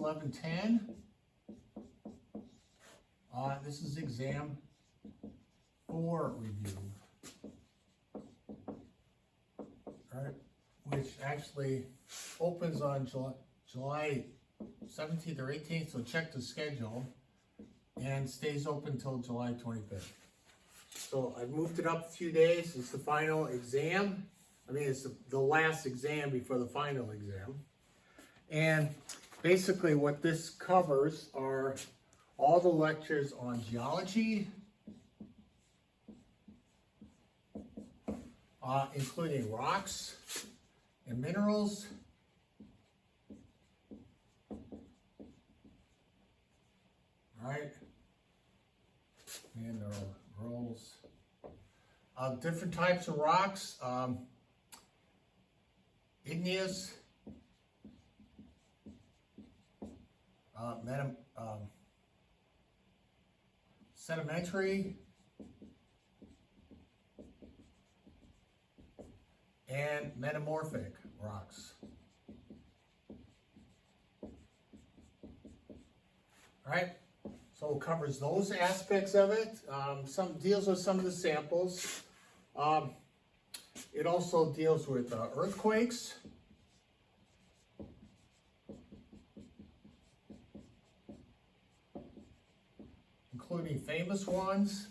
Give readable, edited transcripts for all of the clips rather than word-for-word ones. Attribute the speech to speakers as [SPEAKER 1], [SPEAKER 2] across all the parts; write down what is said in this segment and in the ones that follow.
[SPEAKER 1] 1110. This is exam 4 review. Right, which actually opens on July 17th or 18th, so check the schedule, and stays open until July 25th. So I've moved it up a few days. It's the final exam. I mean, it's the last exam before the final exam. And basically what this covers are all the lectures on geology, including rocks and minerals, right? Minerals. Different types of rocks, igneous, sedimentary, and metamorphic rocks. All right, so it covers those aspects of it. Some deals with some of the samples. It also deals with earthquakes, including famous ones,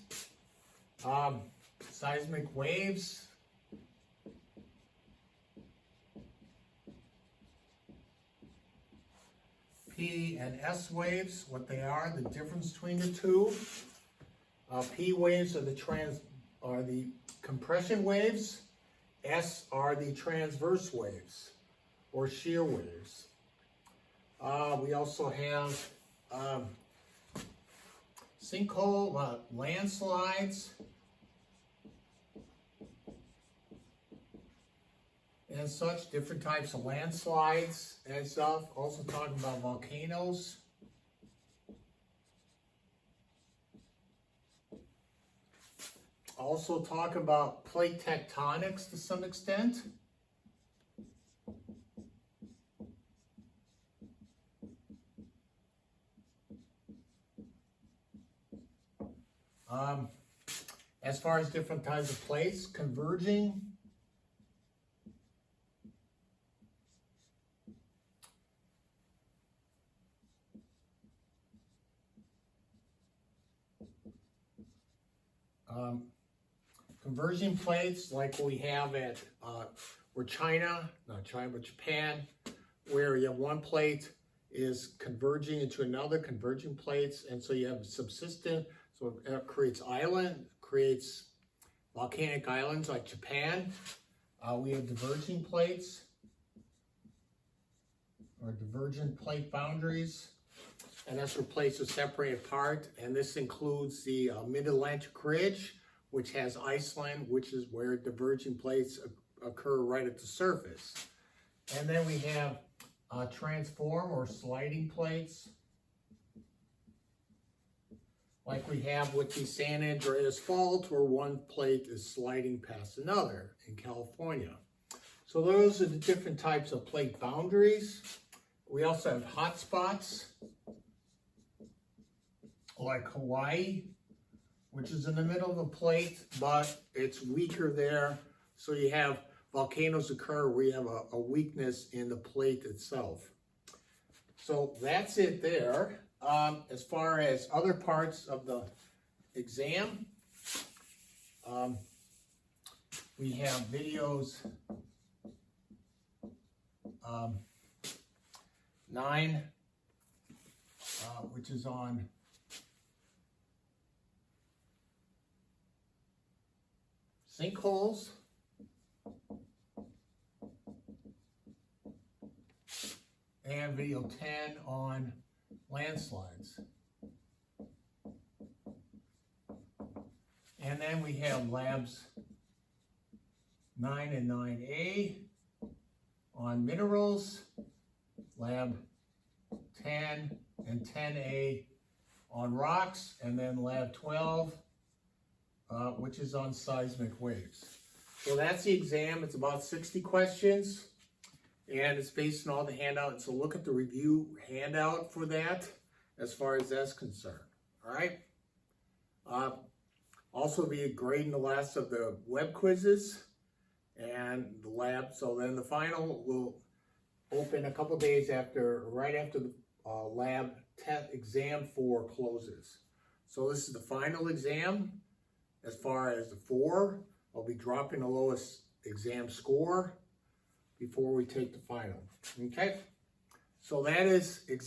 [SPEAKER 1] seismic waves, P and S waves, what they are, the difference between the two. P waves are the compression waves. S are the transverse waves or shear waves. We also have sinkhole, landslides, and such, different types of landslides and stuff. Also talking about volcanoes. Also talk about plate tectonics to some extent. As far as different types of plates converging, converging plates like we have at where Japan, where you have one plate is converging into another, converging plates, and so you have subsistent, so it creates volcanic islands like Japan. We have diverging plates, or divergent plate boundaries, and that's where plates are separated apart, and this includes the Mid-Atlantic Ridge, which has Iceland, which is where diverging plates occur right at the surface. And then we have transform or sliding plates, like we have with the San Andreas Fault, where one plate is sliding past another in California. So those are the different types of plate boundaries. We also have hotspots, like Hawaii, which is in the middle of the plate, but it's weaker there. So you have volcanoes occur where you have a weakness in the plate itself. So that's it there. As far as other parts of the exam, we have videos 9, which is on sinkholes, and video 10 on landslides. And then we have labs 9 and 9A on minerals, lab 10 and 10A on rocks, and then lab 12, which is on seismic waves. So that's the exam. It's about 60 questions. and it's based on all the handout. So look at the review handout for that as far as that's concerned. All right. Also be grading the last of the web quizzes and the lab. So then the final will open a couple days after, right after the lab test exam 4 closes. So this is the final exam. As far as the 4, I'll be dropping the lowest exam score before we take the final. Okay, so that is exam.